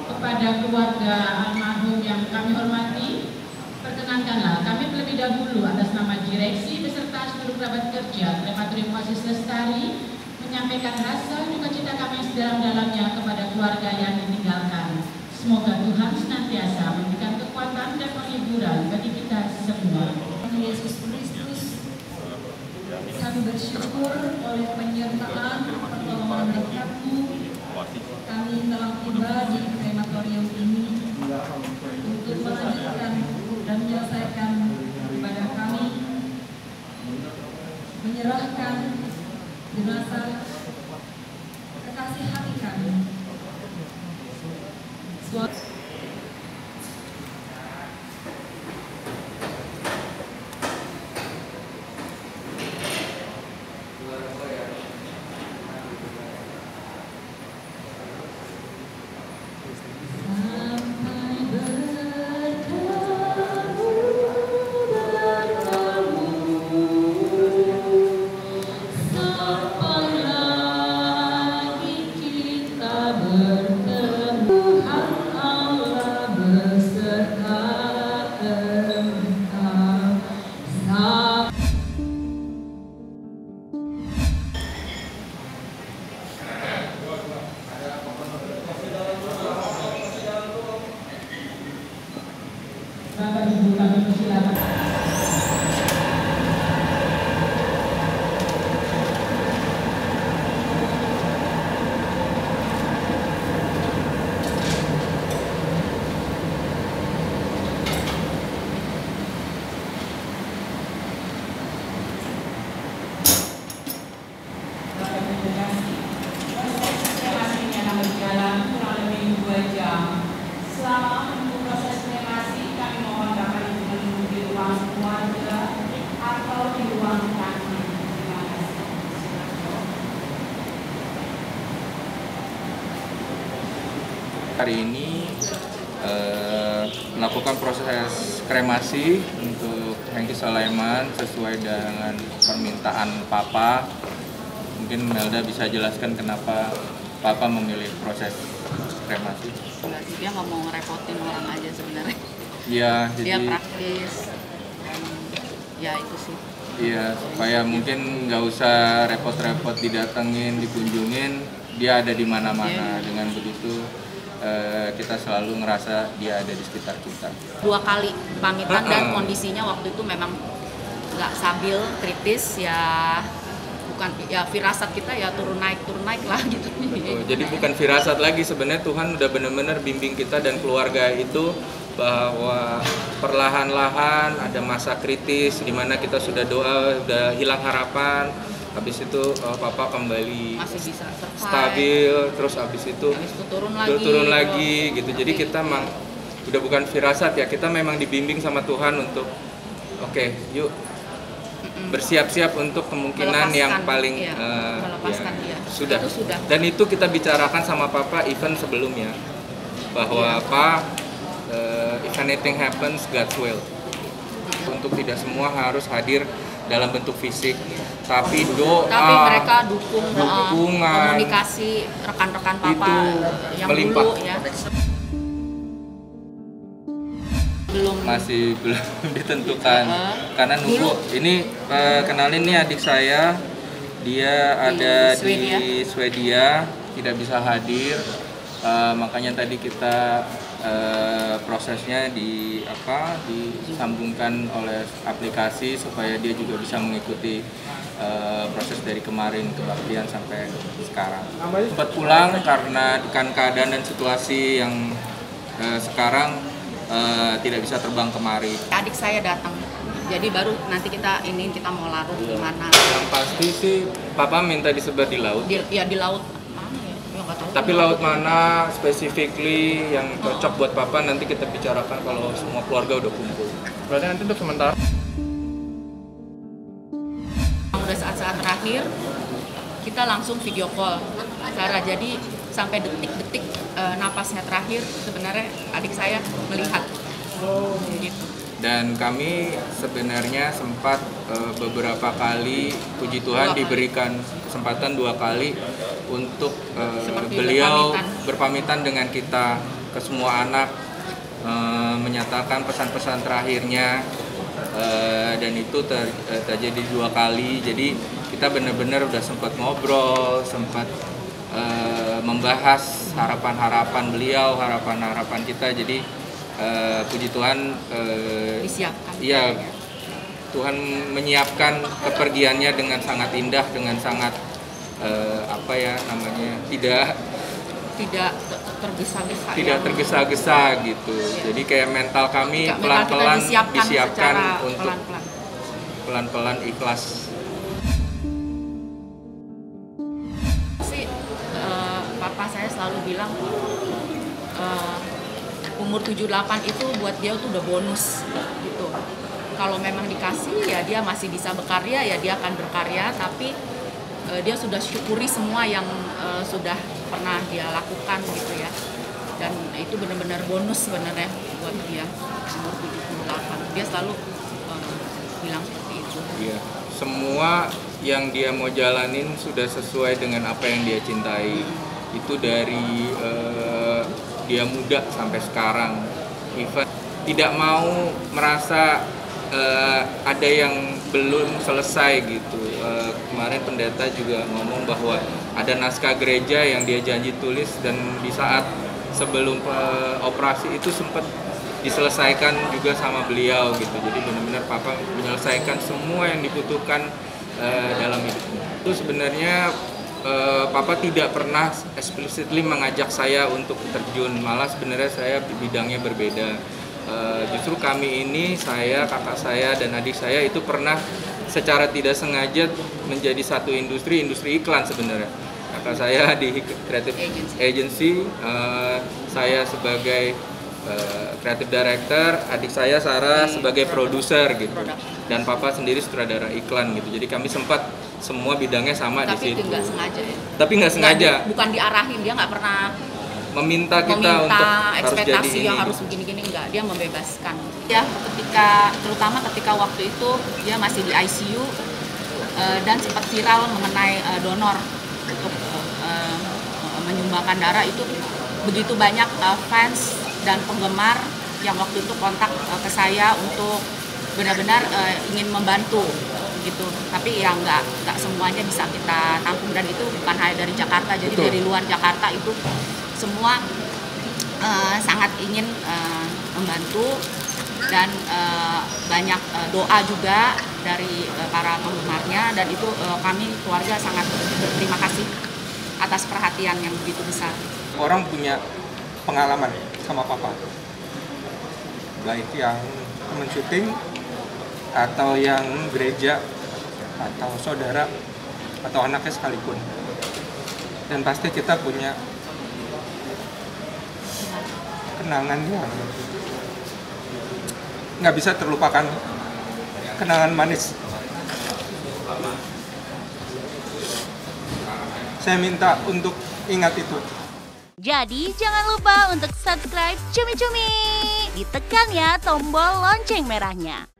Kepada keluarga almarhum yang kami hormati, perkenankanlah kami terlebih dahulu atas nama direksi beserta seluruh kerabat kerja Krematorium Oasis Lestari menyampaikan rasa duka cita kami sedalam-dalamnya kepada keluarga yang ditinggalkan. Semoga Tuhan senantiasa memberikan kekuatan dan penghiburan bagi kita semua. Yesus Kristus, kami bersyukur oleh penyertaan pertolongan berkat-Mu, kami telah tiba di krematorium ini untuk melanjutkan dan menyelesaikan ibadah kami, menyerahkan jenazah kekasih hati kami. Bapak Ibu kami persilakan. Hari ini melakukan proses kremasi untuk Hengki Sulaiman sesuai dengan permintaan Papa. Mungkin Melda bisa jelaskan kenapa Papa memilih proses kremasi. Dia nggak mau ngerepotin orang aja sebenarnya. Iya, Dia praktis dan ya itu sih. Iya, supaya mungkin nggak usah repot-repot didatengin, dikunjungin, dia ada di mana-mana. Dengan begitu kita selalu ngerasa dia ada di sekitar kita. 2 kali pamitan dan kondisinya waktu itu memang nggak stabil, kritis ya, bukan ya firasat kita ya turun naik lah gitu. Betul. Jadi bukan firasat lagi, sebenarnya Tuhan udah benar-benar bimbing kita dan keluarga itu bahwa perlahan-lahan ada masa kritis di mana kita sudah doa, udah hilang harapan. Habis itu Papa kembali masih bisa stabil, terus habis itu turun lagi gitu. Jadi kita memang udah bukan firasat ya, kita memang dibimbing sama Tuhan untuk oke, yuk bersiap-siap untuk kemungkinan yang paling dia. Sudah. Dan itu kita bicarakan sama Papa event sebelumnya bahwa Pak, if anything happens, God's will. Untuk tidak semua harus hadir dalam bentuk fisik, tapi doa, tapi mereka dukungan, komunikasi rekan-rekan Papa yang melimpah. Dulu ya. Masih belum ditentukan karena nunggu ini kenalin nih adik saya, dia ada di Swedia tidak bisa hadir, makanya tadi kita prosesnya disambungkan oleh aplikasi supaya dia juga bisa mengikuti proses dari kemarin kebaktian sampai sekarang. Sempat pulang karena keadaan dan situasi yang sekarang tidak bisa terbang kemari. Adik saya datang, jadi baru nanti kita mau larut di mana. Yang pasti sih Papa minta disebar di laut. Di laut. Tapi laut mana specifically yang cocok buat Papa nanti kita bicarakan kalau semua keluarga udah kumpul. Berarti nanti untuk sementara. Udah saat-saat terakhir kita langsung video call Sarah, jadi sampai detik-detik napasnya terakhir sebenarnya adik saya melihat gitu. Dan kami sebenarnya sempat beberapa kali, puji Tuhan, diberikan kesempatan 2 kali untuk beliau berpamitan dengan kita ke semua anak, menyatakan pesan-pesan terakhirnya, dan itu terjadi 2 kali. Jadi kita benar-benar udah sempat ngobrol, sempat membahas harapan-harapan beliau, harapan-harapan kita. Jadi puji Tuhan, disiapkan. Iya, Tuhan menyiapkan kepergiannya dengan sangat indah, dengan sangat tidak tergesa-gesa gitu. Jadi kayak mental kami pelan-pelan disiapkan untuk pelan-pelan ikhlas. Papa saya selalu bilang umur 78 itu buat dia tuh udah bonus gitu. Kalau memang dikasih ya dia masih bisa berkarya, ya dia akan berkarya, tapi dia sudah syukuri semua yang sudah pernah dia lakukan gitu ya. Dan itu benar-benar bonus sebenarnya buat dia umur 78. Dia selalu bilang seperti itu. Iya, semua yang dia mau jalanin sudah sesuai dengan apa yang dia cintai. Itu dari dia muda sampai sekarang. Even tidak mau merasa ada yang belum selesai gitu. Kemarin pendeta juga ngomong bahwa ada naskah gereja yang dia janji tulis, dan di saat sebelum operasi itu sempat diselesaikan juga sama beliau gitu. Jadi benar-benar Papa menyelesaikan semua yang dibutuhkan dalam hidupnya. Itu sebenarnya Papa tidak pernah explicitly mengajak saya untuk terjun, malah sebenarnya saya bidangnya berbeda. Justru kami ini, saya, kakak saya, dan adik saya itu pernah secara tidak sengaja menjadi satu industri iklan sebenarnya. Kakak saya di Creative Agency, saya sebagai Creative Director, adik saya Sarah sebagai produser gitu, dan Papa sendiri sutradara iklan gitu. Jadi kami sempat semua bidangnya sama di situ. Tapi itu nggak sengaja ya? Tapi nggak sengaja. Bukan diarahin, dia nggak pernah meminta kita untuk ekspektasi yang harus begini-gini, enggak. Dia membebaskan. Ya, terutama ketika waktu itu dia masih di ICU dan sempat viral mengenai donor untuk menyumbangkan darah. Itu begitu banyak fans dan penggemar yang waktu itu kontak ke saya untuk benar-benar ingin membantu gitu. Tapi ya nggak semuanya bisa kita tampung, dan itu bukan hanya dari Jakarta. Jadi dari luar Jakarta itu semua sangat ingin membantu, dan banyak doa juga dari para penggemarnya, dan itu kami keluarga sangat berterima kasih atas perhatian yang begitu besar. Orang punya pengalaman sama Papa, baik yang teman syuting atau yang gereja atau saudara atau anaknya sekalipun, dan pasti kita punya kenangan yang nggak bisa terlupakan, kenangan manis. Saya minta untuk ingat itu. Jadi jangan lupa untuk subscribe Cumi Cumi. Ditekan ya tombol lonceng merahnya.